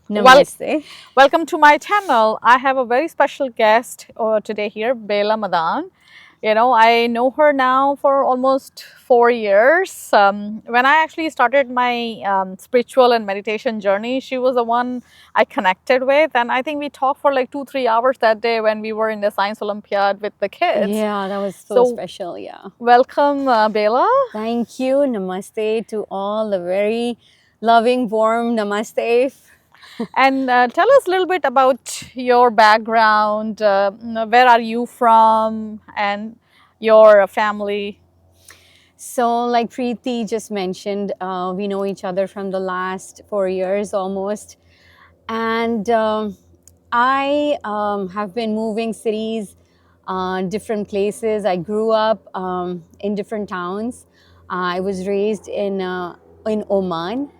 Well, Namaste. welcome to my channel. I have a very special guest today here, Bela Madan. I know her now for almost 4 years. When I actually started my spiritual and meditation journey, she was the one I connected with. And I think we talked for like 2, 3 hours that day when we were in the Science Olympiad with the kids. Yeah, that was so So, special. Yeah. welcome, Bela. Thank you. Namaste to all the very loving, warm namaste. And tell us a little bit about your background. Where are you from, and your family? So, like Preeti just mentioned, we know each other from the last 4 years almost. And I have been moving cities, different places. I grew up in different towns. I was raised in Oman,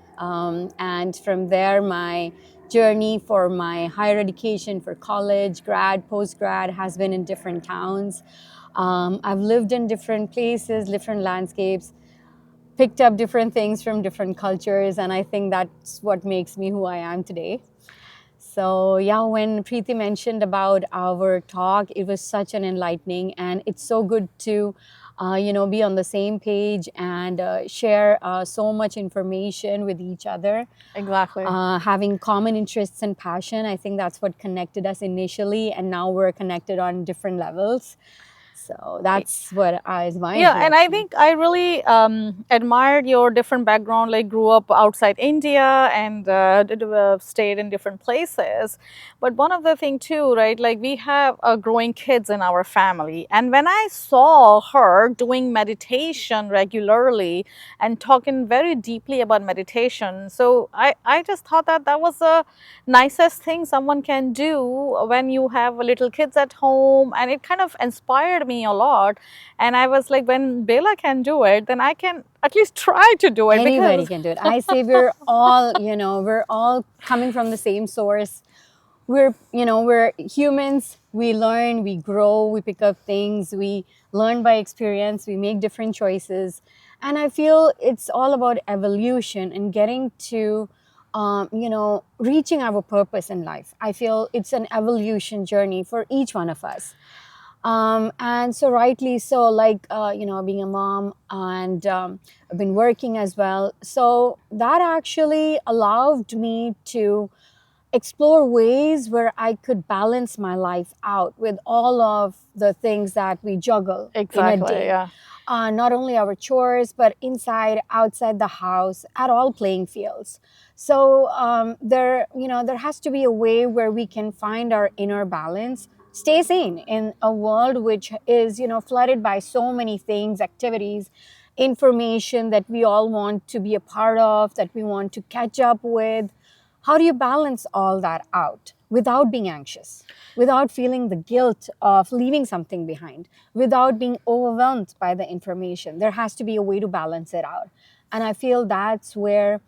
and from there, my journey for my higher education, for college, grad, post grad, has been in different towns. I've lived in different places, different landscapes, picked up different things from different cultures, and I think that's what makes me who I am today. So yeah, when Preeti mentioned about our talk, it was such an enlightening, and it's so good to, be on the same page and share so much information with each other. Exactly. Having common interests and passion, I think that's what connected us initially, and now we're connected on different levels. So that's what is my Yeah, and I introduction. think I really admired your different background. Like, grew up outside India and stayed in different places. But one of the thing too, right? Like, we have growing kids in our family, and when I saw her doing meditation regularly and talking very deeply about meditation, so I just thought that that was the nicest thing someone can do when you have little kids at home, and it kind of inspired me a lot. And I was like, when Bela can do it, then I can at least try to do it Anybody because can do it. I say we're all coming from the same source. We're humans. We learn, we grow, we pick up things, we learn by experience, we make different choices. And I feel it's all about evolution and getting to reaching our purpose in life. I feel it's an evolution journey for each one of us. And so rightly so, like being a mom, and I've been working as well, so that actually allowed me to explore ways where I could balance my life out with all of the things that we juggle in a exactly, day. yeah. Not only our chores, but inside, outside the house, at all playing fields. So there has to be a way where we can find our inner balance, stay sane in a world which is, flooded by so many things, activities, information that we all want to be a part of, that we want to catch up with. How do you balance all that out without being anxious, without feeling the guilt of leaving something behind, without being overwhelmed by the information? There has to be a way to balance it out. And I feel that's where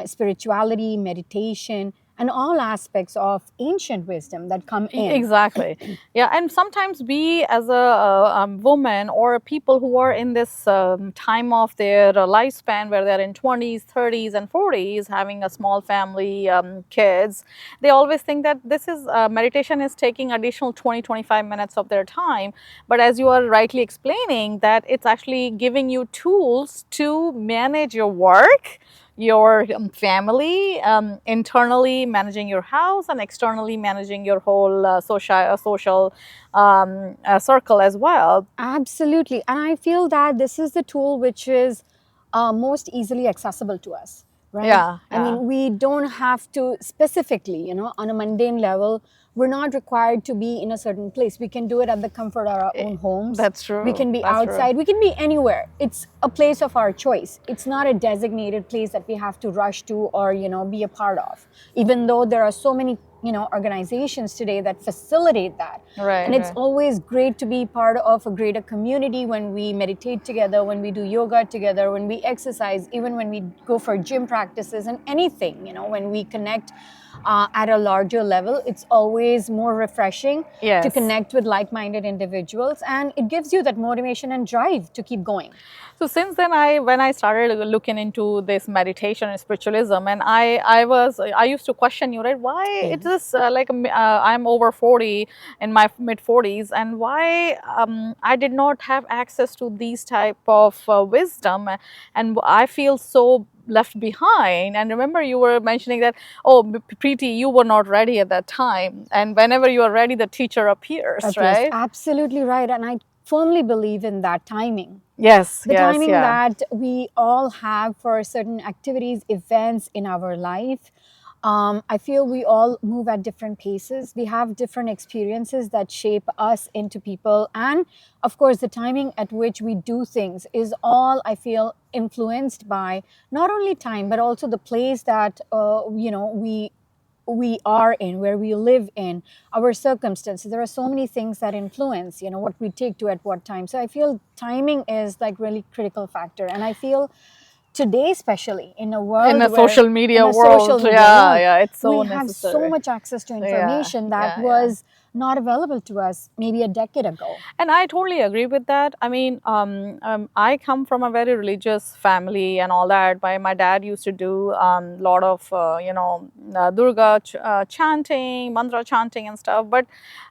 spirituality, meditation, and all aspects of ancient wisdom that come in. Exactly. Yeah, and sometimes we as a woman or people who are in this time of their lifespan where they're in 20s, 30s, and 40s, having a small family, kids, they always think that this is meditation is taking additional 20, 25 minutes of their time. But as you are rightly explaining, that it's actually giving you tools to manage your work, your family, internally managing your house, and externally managing your whole social circle as well. Absolutely. And I feel that this is the tool which is most easily accessible to us, right? Yeah, I yeah. mean, we don't have to specifically, on a mundane level, we're not required to be in a certain place. We can do it at the comfort of our own homes. That's We true. can be That's true. outside. We can be anywhere. It's a place of our choice. It's not a designated place that we have to rush to or, be a part of, even though there are so many organizations today that facilitate that. Right, And it's right. always great to be part of a greater community when we meditate together, when we do yoga together, when we exercise, even when we go for gym practices and anything, when we connect at a larger level, it's always more refreshing to Yes. connect with like-minded individuals, and it gives you that motivation and drive to keep going. So since then, when I started looking into this meditation and spiritualism, and I used to question you, right? Why Yeah. it is I'm over 40, in my mid 40s, and why I did not have access to these type of wisdom, and I feel so left behind. And remember, you were mentioning that, oh, Preeti, you were not ready at that time, and whenever you are ready, the teacher appears, Appears. right? Absolutely right. And I firmly believe in that timing. Yes, The yes, timing yeah. that we all have for certain activities, events in our life. I feel we all move at different paces. We have different experiences that shape us into people. And of course, the timing at which we do things is all, I feel, influenced by not only time, but also the place that, we are in, where we live in, our circumstances. There are so many things that influence, what we take to at what time. So I feel timing is like really critical factor. And I feel today, especially in a In world a where, social in media a social world, media yeah, world, yeah, it's so we have so necessary. much access to Yeah, information that yeah, yeah. was not available to us maybe a decade ago. And I totally agree with that. I mean, I come from a very religious family and all that. My dad used to do a lot of, Durga chanting, mantra chanting and stuff. But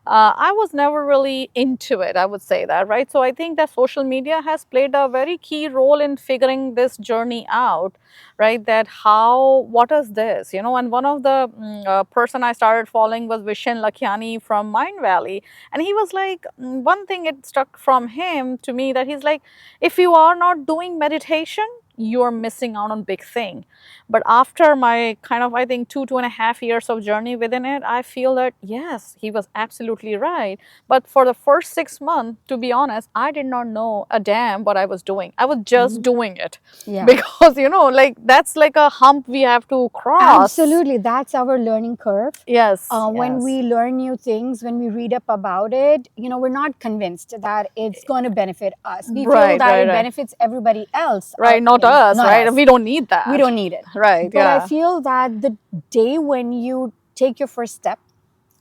I was never really into it, I would say that, right? So I think that social media has played a very key role in figuring this journey out, right? That what is this, And one of the person I started following was Vishen Lakhiani from Mind Valley. And he was like, one thing it struck from him to me, that he's like, if you are not doing meditation, you're missing out on big thing. But after my kind of, I think, 2.5 years of journey within it, I feel that yes, he was absolutely right. But for the first 6 months, to be honest, I did not know a damn what I was doing. I was just doing it. Yeah. Because, like that's like a hump we have to cross. Absolutely. That's our learning curve. Yes. When yes. we learn new things, when we read up about it, we're not convinced that it's going to benefit us. We feel Right, that right, it right. benefits everybody else. Right, not us, not right? us. We don't need that. We don't need it. Right, But I yeah. feel that the day when you take your first step,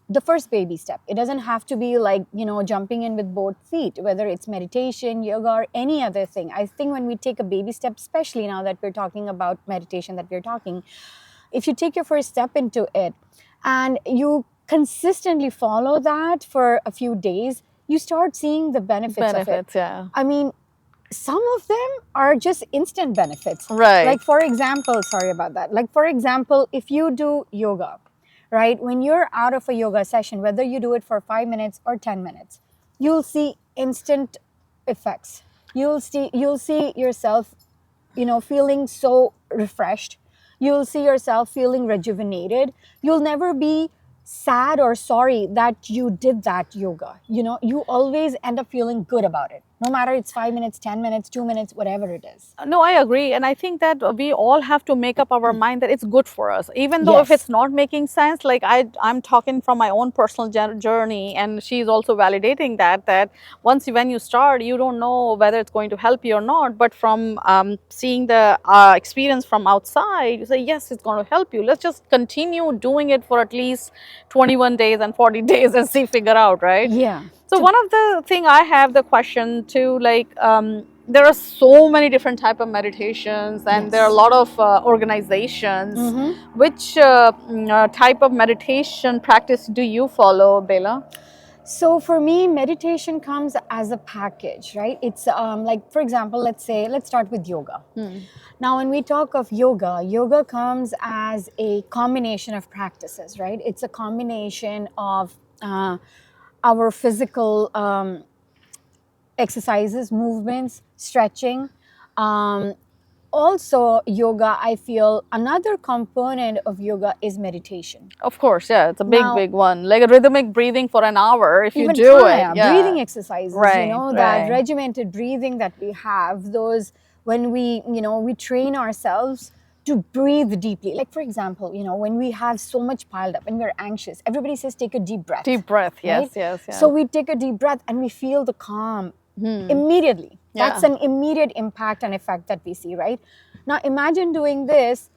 the first baby step, it doesn't have to be like, jumping in with both feet, whether it's meditation, yoga, or any other thing. I think when we take a baby step, especially now that we're talking about meditation, that we're talking, if you take your first step into it and you consistently follow that for a few days, you start seeing the benefits of it. Yeah. I mean, some of them are just instant benefits. Right. Like, for example, sorry about that. Like, for example, if you do yoga, right? When you're out of a yoga session, whether you do it for 5 minutes or 10 minutes, you'll see instant effects. You'll see yourself, feeling so refreshed. You'll see yourself feeling rejuvenated. You'll never be sad or sorry that you did that yoga. You always end up feeling good about it, no matter it's 5 minutes, 10 minutes, 2 minutes, whatever it is. No, I agree. And I think that we all have to make up our mind that it's good for us. Even though if Yes. it's not making sense, like I'm talking from my own personal journey, and she's also validating that when you start, you don't know whether it's going to help you or not. But from seeing the experience from outside, you say, yes, it's going to help you. Let's just continue doing it for at least 21 days and 40 days and figure out, right? Yeah. So one of the thing I have the question too, like there are so many different type of meditations, and Yes. there are a lot of organizations. Which type of meditation practice do you follow, Bela? So for me, meditation comes as a package, right? It's like, for example, let's start with yoga. Now, when we talk of yoga, yoga comes as a combination of practices, right? It's a combination of our physical exercises, movements, stretching. Also, yoga, I feel another component of yoga is meditation. Of course, yeah, it's a Now, big one. Like a rhythmic breathing for an hour if you even do pranayam, it. Yeah. breathing exercises, Right, that right. regimented breathing that we have, those when we train ourselves to breathe deeply. Like, for example, when we have so much piled up and we're anxious, everybody says take a deep breath. Deep breath, yes, right? yes, yes. So we take a deep breath and we feel the calm immediately. Yeah. That's an immediate impact and effect that we see, right? Now imagine doing this,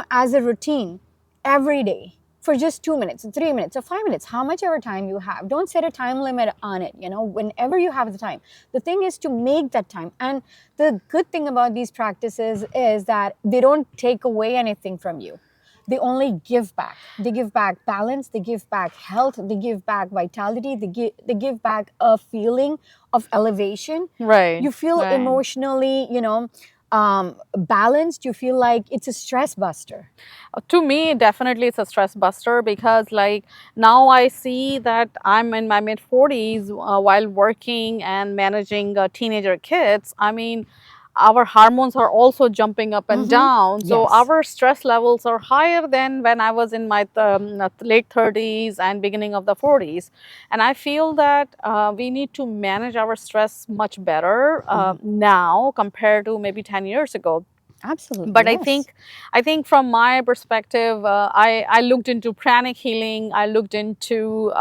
as a routine every day for just 2 minutes, 3 minutes, or 5 minutes, how much ever time you have. Don't set a time limit on it, whenever you have the time. The thing is to make that time. And the good thing about these practices is that they don't take away anything from you. They only give back. They give back balance, they give back health, they give back vitality, they give back a feeling of elevation. Right. You feel Right. emotionally, balanced. You feel like it's a stress buster. To me, definitely it's a stress buster, because like now I see that I'm in my mid 40s while working and managing teenager kids. I mean, our hormones are also jumping up and down. So Yes. our stress levels are higher than when I was in my late 30s and beginning of the 40s. And I feel that we need to manage our stress much better now compared to maybe 10 years ago. Absolutely. But Yes. I think from my perspective, I looked into pranic healing. I looked into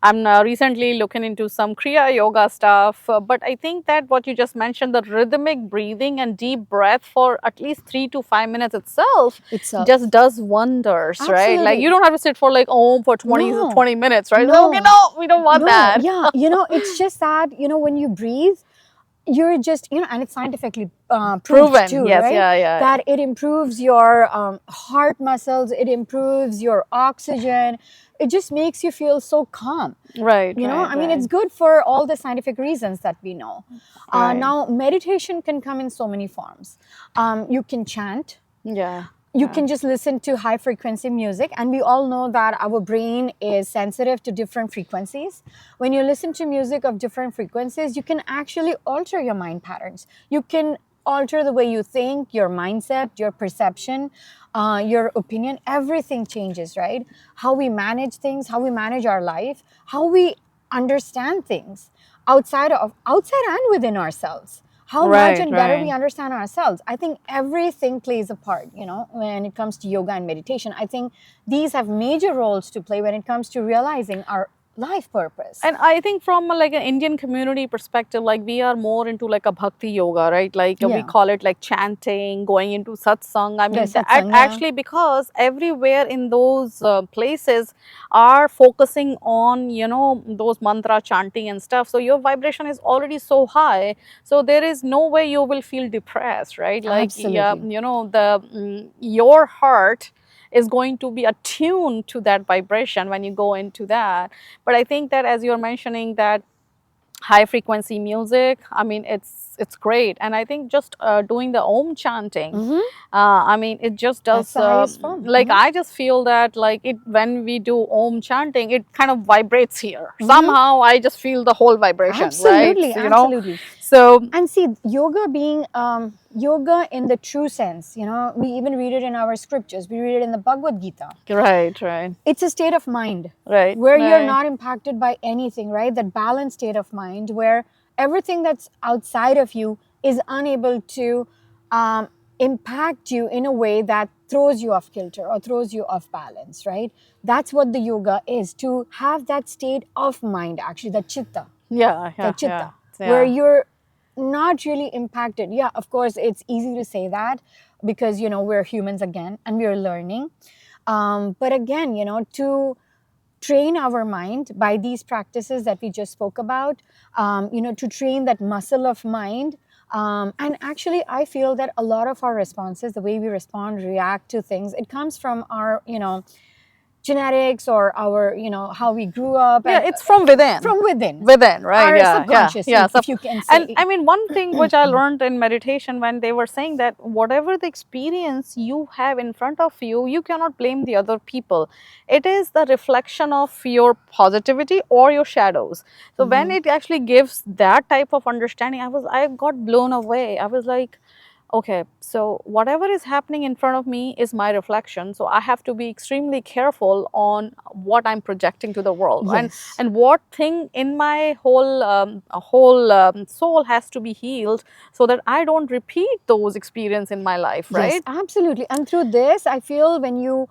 I'm recently looking into some kriya yoga stuff. But I think that what you just mentioned, the rhythmic breathing and deep breath for at least 3 to 5 minutes itself just does wonders, right? Like Absolutely. you don't have to sit for like for 20 No. 20 minutes, right? No. Okay, no, we don't want No, that. yeah, it's just that, when you breathe, you're just, and it's scientifically proved Proven, too, yes, right? yeah. That it improves your heart muscles, it improves your oxygen, it just makes you feel so calm. Right, I mean, it's good for all the scientific reasons that we know. Right. Now, meditation can come in so many forms. You can chant. Yeah. You can just listen to high frequency music, and we all know that our brain is sensitive to different frequencies. When you listen to music of different frequencies, you can actually alter your mind patterns. You can alter the way you think, your mindset, your perception, your opinion. Everything changes, right? How we manage things, how we manage our life, how we understand things outside and within ourselves. How much and better we understand ourselves. I think everything plays a part, when it comes to yoga and meditation. I think these have major roles to play when it comes to realizing our life purpose. And I think from like an Indian community perspective, like we are more into like a bhakti yoga, right? Like we call it like chanting, going into satsang. I mean, actually, because everywhere in those places are focusing on, those mantra chanting and stuff. So your vibration is already so high. So there is no way you will feel depressed, right? Like, Absolutely. your heart is going to be attuned to that vibration when you go into that. But I think that as you're mentioning that high frequency music, I mean, it's great. And I think just doing the om chanting, I mean, it just does, That's the highest form. like I just feel that like when we do om chanting, it kind of vibrates here. Somehow I just feel the whole vibration, Absolutely, right? absolutely. So, and see, yoga being yoga in the true sense, we even read it in our scriptures. We read it in the Bhagavad Gita. Right. It's a state of mind, Right. Where you're not impacted by anything, right? That balanced state of mind where everything that's outside of you is unable to impact you in a way that throws you off kilter or throws you off balance, right? That's what the yoga is, to have that state of mind, actually, the chitta. The chitta, where you're not really impacted. Yeah, of course, it's easy to say that because, we're humans again and we're learning. But again, to train our mind by these practices that we just spoke about, to train that muscle of mind. And actually, I feel that a lot of our responses, the way we respond, react to things, it comes from our, genetics or our, how we grew up. Yeah, it's from within. From within. Within, right? Our subconscious, if you can say. And I mean, one thing which I learned in meditation when they were saying that whatever the experience you have in front of you, you cannot blame the other people. It is the reflection of your positivity or your shadows. So when it actually gives that type of understanding, I got blown away. I was like, okay, so whatever is happening in front of me is my reflection. So I have to be extremely careful on what I'm projecting to the world. Yes. And what thing in my whole soul has to be healed so that I don't repeat those experiences in my life, right? Yes, absolutely. And through this, I feel when you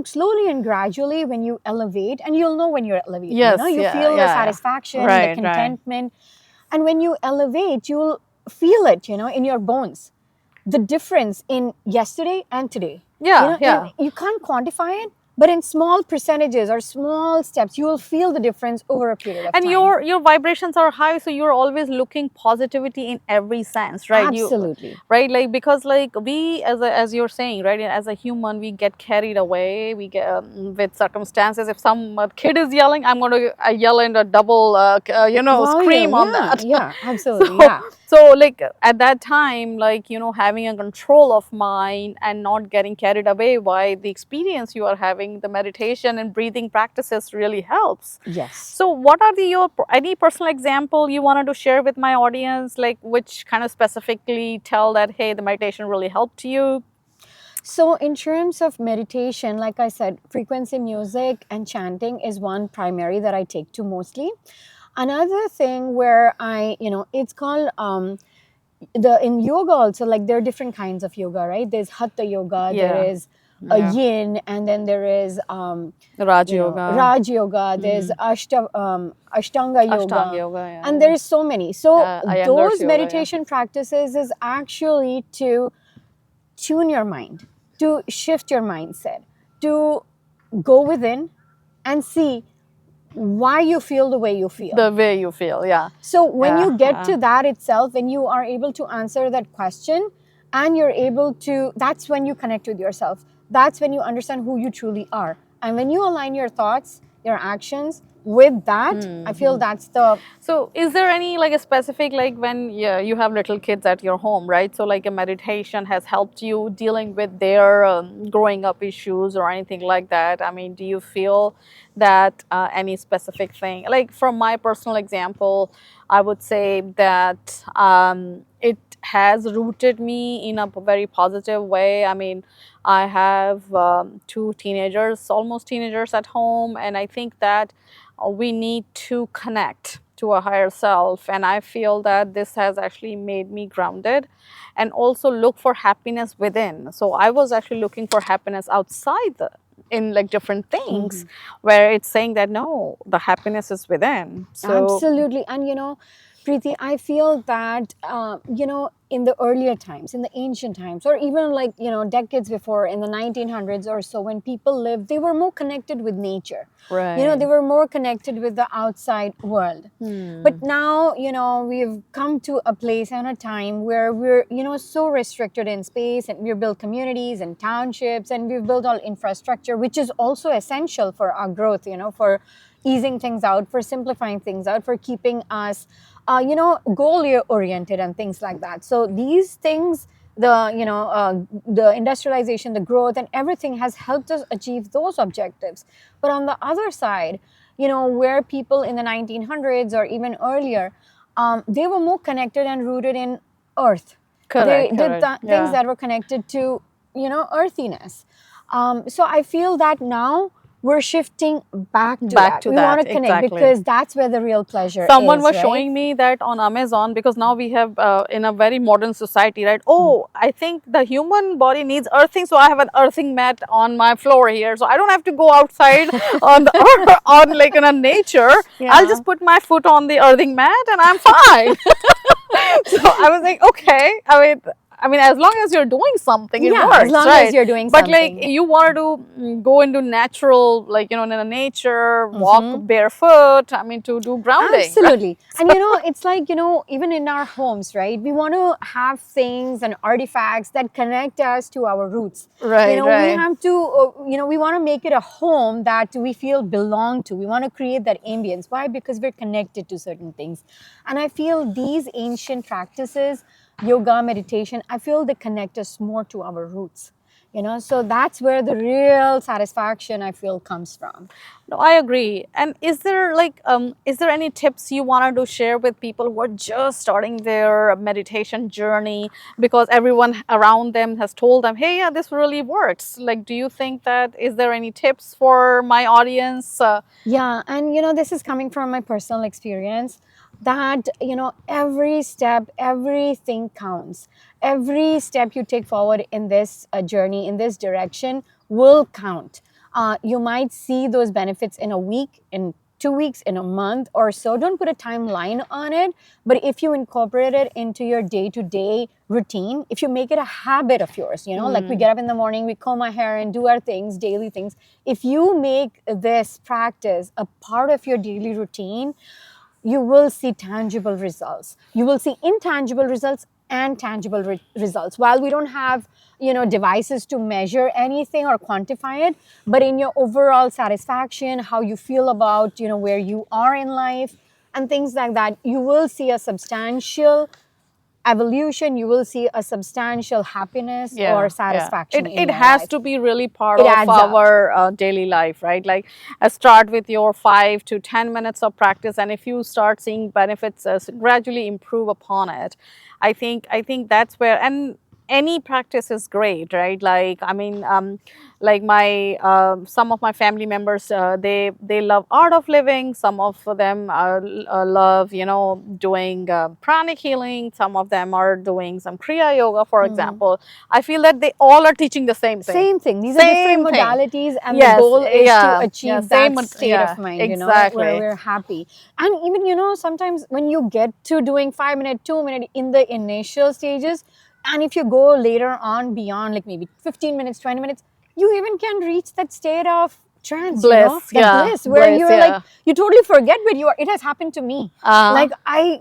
slowly and gradually, when you elevate, and you'll know when you're elevating, you feel the satisfaction, the contentment. And when you elevate, you'll feel it, in your bones, the difference in yesterday and today. You can't quantify it, but in small percentages or small steps, you will feel the difference over a period of And time. your vibrations are high, so you're always looking positivity in every sense, right? Absolutely. Right, like, because like we as you're saying, right, as a human, we get carried away, we get with circumstances. If some kid is yelling, I'm going to yell in a double scream Volume, on yeah, that. yeah, absolutely, so yeah. so like at that time, like, having a control of mind and not getting carried away by the experience you are having, the meditation and breathing practices really helps. Yes. So what are your any personal example you wanted to share with my audience, like which kind of specifically tell that, hey, the meditation really helped you? So, in terms of meditation, like I said, frequency music and chanting is one primary that I take to mostly. Another thing where it's called in yoga also, like there are different kinds of yoga, right? There's hatha yoga, there Yeah. is a yin, and then there is Raj yoga. Raj yoga, there's Ashtanga Ashtanga yoga, yoga, yeah, and yeah. there is so many. So Iyengar's those yoga, yeah. meditation practices is actually to tune your mind, to shift your mindset, to go within and see why you feel the way you feel. The way you feel, yeah. So when Yeah, you get yeah. to that itself, when you are able to answer that question and you're able to, that's when you connect with yourself. That's when you understand who you truly are. And when you align your thoughts, your actions with that, I feel that's the. So is there any like a specific, like when you have little kids at your home, right? So like a meditation has helped you dealing with their growing up issues or anything like that? I mean, do you feel that any specific thing? Like from my personal example, I would say that it has rooted me in a very positive way. I mean, I have two teenagers, almost teenagers at home, and I think that we need to connect to a higher self, and I feel that this has actually made me grounded and also look for happiness within. So I was actually looking for happiness outside in like different things, where it's saying that no, the happiness is within. So Absolutely. And Preeti, I feel that, in the earlier times, in the ancient times, or even like, decades before in the 1900s or so, when people lived, they were more connected with nature. right. They were more connected with the outside world. But now, we've come to a place and a time where we're, so restricted in space, and we've built communities and townships, and we've built all infrastructure, which is also essential for our growth, for easing things out, for simplifying things out, for keeping us, goal oriented and things like that. So these things, the industrialization, the growth, and everything has helped us achieve those objectives. But on the other side, where people in the 1900s or even earlier, they were more connected and rooted in earth. They Correct, did correct. things Yeah. that were connected to, earthiness. So I feel that now we're shifting back to Back that. to We want that, to connect exactly. because that's where the real pleasure Someone is, was right? showing me that on Amazon, because now we have in a very modern society, right? Oh, I think the human body needs earthing, so I have an earthing mat on my floor here, so I don't have to go outside on the on like in a nature. I'll just put my foot on the earthing mat and I'm fine. So I was like, okay. I mean, as long as you're doing something, it Yeah, works, as long right? as you're doing But like, something. you wanted to go into natural, like, in a nature, walk barefoot. I mean, to do grounding. Right? Absolutely. And it's like, even in our homes, right? We want to have things and artifacts that connect us to our roots. Right, We right. have to, we want to make it a home that we feel belong to. We want to create that ambience. Why? Because we're connected to certain things. And I feel these ancient practices, yoga, meditation, I feel they connect us more to our roots. So that's where the real satisfaction, I feel, comes from. No, I agree. And is there like, is there any tips you wanted to share with people who are just starting their meditation journey, because everyone around them has told them, hey, yeah, this really works? Like, do you think that, is there any tips for my audience? Yeah, and this is coming from my personal experience, that every step, everything counts. Every step you take forward in this journey, in this direction, will count. You might see those benefits in a week, in 2 weeks, in a month or so. Don't put a timeline on it, but if you incorporate it into your day-to-day routine, if you make it a habit of yours, like we get up in the morning, we comb our hair and do our things, daily things. If you make this practice a part of your daily routine, you will see tangible results. You will see intangible results and tangible results. While we don't have, devices to measure anything or quantify it, but in your overall satisfaction, how you feel about, where you are in life and things like that, you will see a substantial evolution. You will see a substantial happiness or satisfaction in It your has life. to be really part It of adds up. our daily life, right? Like start with your 5 to 10 minutes of practice, and if you start seeing benefits, gradually improve upon it. I think that's where, and any practice is great, right? Like I mean, like my some of my family members, they love art of living. Some of them love, doing pranic healing. Some of them are doing some kriya yoga, for example. I feel that they all are teaching the same thing. Same thing. These are different Same thing. modalities, and the Yes, goal is to yeah, achieve same, that state yeah, of mind, where exactly. we're happy. And even, sometimes when you get to doing 5 minute, 2 minute in the initial stages, and if you go later on beyond, like maybe 15 minutes, 20 minutes, you even can reach that state of trance, Bliss, that yeah, bliss where bliss, you're like, yeah. you totally forget where you are. It has happened to me. Uh, Like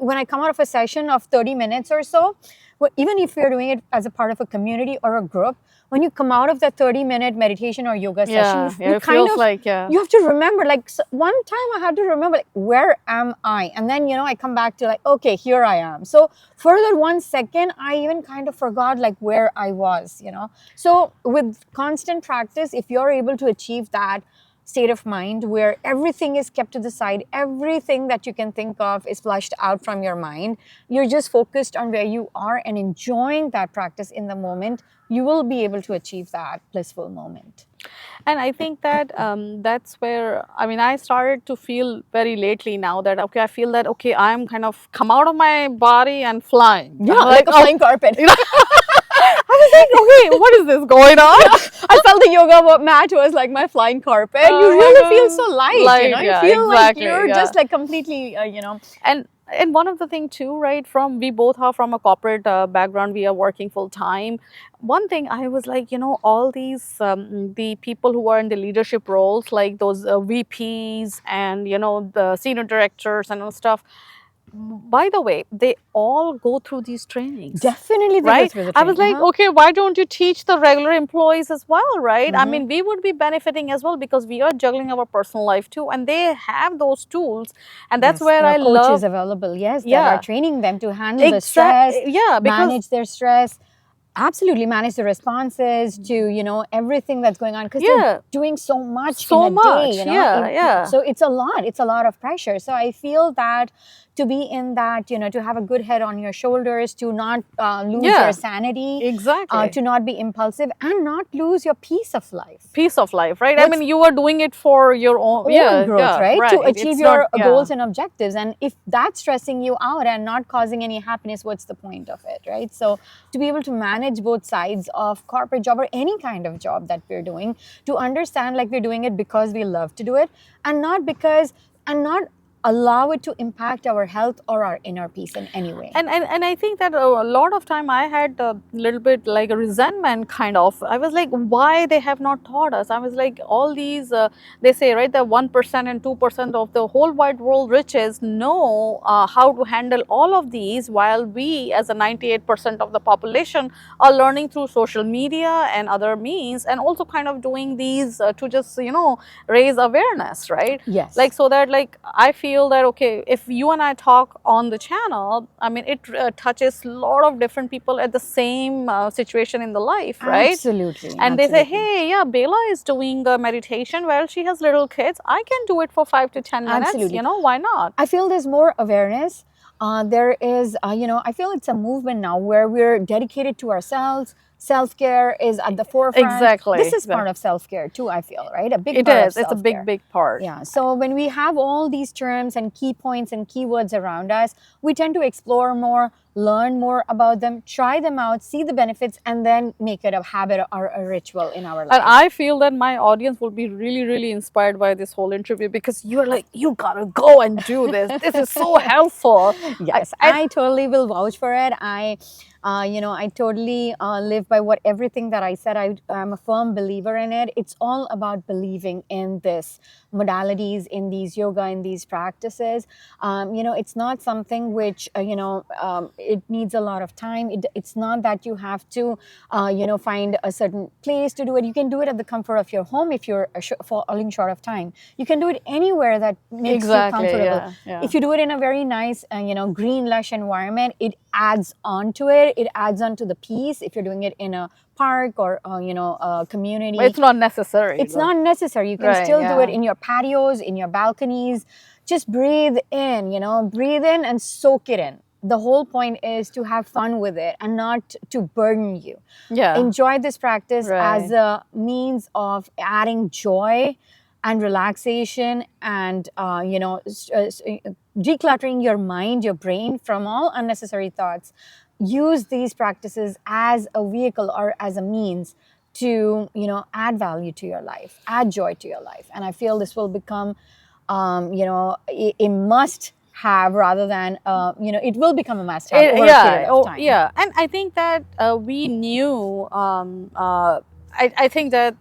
when I come out of a session of 30 minutes or so, well, even if you're doing it as a part of a community or a group, when you come out of that 30-minute meditation or yoga session, yeah, you it kind feels of, like, yeah. you have to remember, like one time I had to remember, like, where am I? And then, I come back to like, okay, here I am. So for that 1 second, I even kind of forgot like where I was, So with constant practice, if you're able to achieve that state of mind where everything is kept to the side, everything that you can think of is flushed out from your mind, you're just focused on where you are and enjoying that practice in the moment, you will be able to achieve that blissful moment. And I think that that's where, I mean, I started to feel very lately now that, okay, I feel that, okay, I'm kind of come out of my body and flying. Yeah, I'm like a oh, flying carpet. I was like, okay, what is this going on? Yeah, I felt the yoga mat was like my flying carpet. You Oh my really feel God. so light, Light, You yeah, feel like exactly, you're yeah. just like completely, And one of the thing too, right, from we both are from a corporate background, we are working full time. One thing I was like, all these the people who are in the leadership roles, like those VPs and the senior directors and all stuff, by the way, they all go through these trainings. Definitely they go Right? through the I was training. like, okay, why don't you teach the regular employees as well, right? I Mhm. mean, we would be benefiting as well because we are juggling our personal life too, and they have those tools, and that's Yes, where there are I coaches love, available, yes, that are yeah, training them to handle the stress, yeah, because manage their stress, absolutely manage the responses to, everything that's going on, because they're yeah, doing so much in so a day, much, yeah, yeah. so it's a lot of pressure. So I feel that to be in that, to have a good head on your shoulders, to not lose Yeah, your sanity, exactly. to not be impulsive and not lose your peace of life. Peace of life, right? I What's mean, you are doing it for your own, own yeah, growth, yeah, right? To right. achieve It's not, your yeah, goals and objectives. And if that's stressing you out and not causing any happiness, what's the point of it, right? So to be able to manage both sides of corporate job or any kind of job that we're doing, to understand like we're doing it because we love to do it and not because, and not allow it to impact our health or our inner peace in any way. and I think that a lot of time I had a little bit like a resentment kind of. I was like, why they have not taught us? I was like, all these they say, right, the 1% and 2% of the whole wide world riches know how to handle all of these, while we as a 98% of the population are learning through social media and other means, and also kind of doing these to just raise awareness, right? Yes. Like, so that, like, I feel that, okay, if you and I talk on the channel, I mean, it touches a lot of different people at the same situation in the life, right? Absolutely. And they say, hey, yeah, Bela is doing meditation. Well, she has little kids. I can do it for 5 to 10 minutes. Absolutely. Why not? I feel there's more awareness. There is, I feel it's a movement now where we're dedicated to ourselves. Self-care is at the forefront. Exactly. This is part of self-care too, I feel, right? A big It part is. of It's a self-care. big part. Yeah. So when we have all these terms and key points and keywords around us, we tend to explore more, learn more about them, try them out, see the benefits, and then make it a habit or a ritual in our And life. I feel that my audience will be really, really inspired by this whole interview because you're like, you gotta go and do this. This is so helpful. Yes, I I totally will vouch for it. I totally live by what everything that I said. I'm a firm believer in it. It's all about believing in this modalities, in these yoga, in these practices. It's not something which it needs a lot of time. It's not that you have to find a certain place to do it. You can do it at the comfort of your home if you're falling short of time. You can do it anywhere that makes you exactly, comfortable. yeah. If you do it in a very nice green lush environment, it adds on to it. It adds on to the peace. If you're doing it in a park or a community, It's not necessary. it's not necessary. You can Right, still do it yeah. in your patios, in your balconies. Just breathe in, breathe in and soak it in. The whole point is to have fun with it and not to burden you. Yeah. Enjoy this practice as Right. a means of adding joy and relaxation and decluttering your mind, your brain from all unnecessary thoughts. Use these practices as a vehicle or as a means to add value to your life, add joy to your life. And I feel this will become a must have rather than it will become a must have over a period of time. Yeah. And I think that we knew. I think that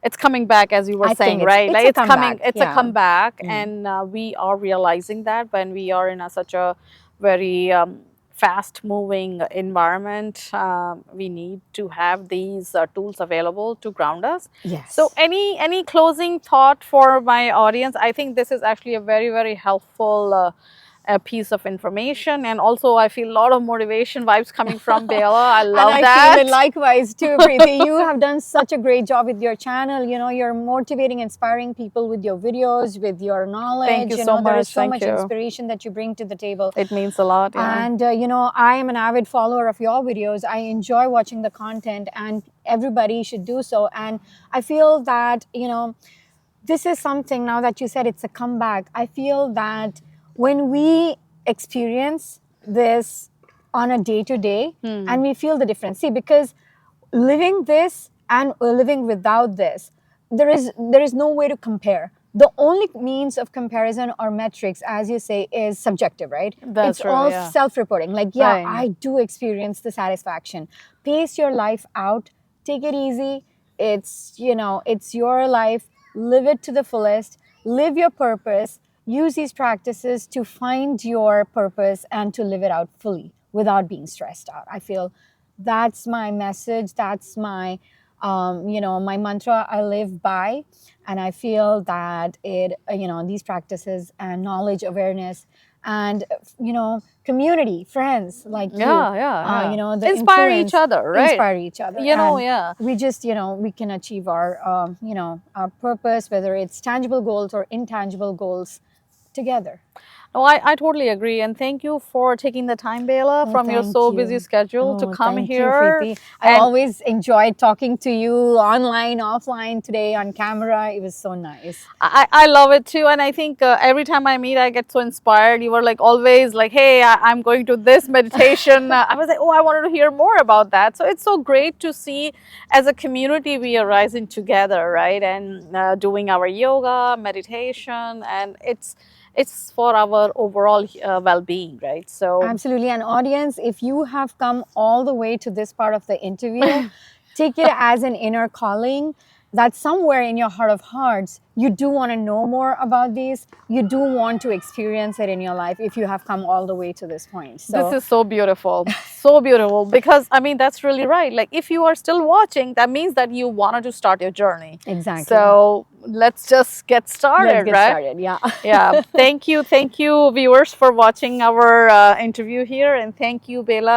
it's coming back, as you were saying, right? It's Like a it's coming. comeback. It's a comeback, Mm. and we are realizing that when we are in such a very fast-moving environment, we need to have these tools available to ground us. Yes. So, any closing thought for my audience? I think this is actually a very, very helpful a piece of information, and also I feel a lot of motivation vibes coming from Bela. I love and I that. feel it likewise too, Preeti. You have done such a great job with your channel. You're motivating, inspiring people with your videos, with your knowledge. Thank you so much. There is so Thank much you. inspiration that you bring to the table. It means a lot. Yeah. And I am an avid follower of your videos. I enjoy watching the content, and everybody should do so. And I feel that this is something, now that you said it's a comeback, I feel that when we experience this on a day-to-day and we feel the difference. See, because living this and living without this, there is no way to compare. The only means of comparison or metrics, as you say, is subjective, right? That's it's true, all yeah. self-reporting. Like, Right. I do experience the satisfaction. Pace your life out. Take it easy. It's your life. Live it to the fullest. Live your purpose. Use these practices to find your purpose and to live it out fully without being stressed out. I feel that's my message. That's my my mantra I live by. And I feel that these practices and knowledge, awareness, and community, friends like you, the inspire influence, each other, right? inspire each other. And we just we can achieve our our purpose, whether it's tangible goals or intangible goals, together. Oh, I totally agree, and thank you for taking the time, Bela, from your so busy schedule to come here. You, I always enjoyed talking to you online, offline, today on camera. It was so nice. I love it too, and I think every time I meet, I get so inspired. You were like always like, "Hey, I'm going to this meditation." I was like, "Oh, I wanted to hear more about that." So it's so great to see, as a community, we are rising together, right, and doing our yoga, meditation, and it's for our overall well-being, right? So absolutely. And audience, if you have come all the way to this part of the interview, take it as an inner calling that somewhere in your heart of hearts, you do want to know more about these. You do want to experience it in your life if you have come all the way to this point. So this is so beautiful, so beautiful, because I mean, that's really right. Like if you are still watching, that means that you wanted to start your journey. Exactly. So let's just get started, let's get right? Started, yeah. Yeah. Thank you, viewers, for watching our interview here, and thank you, Bela.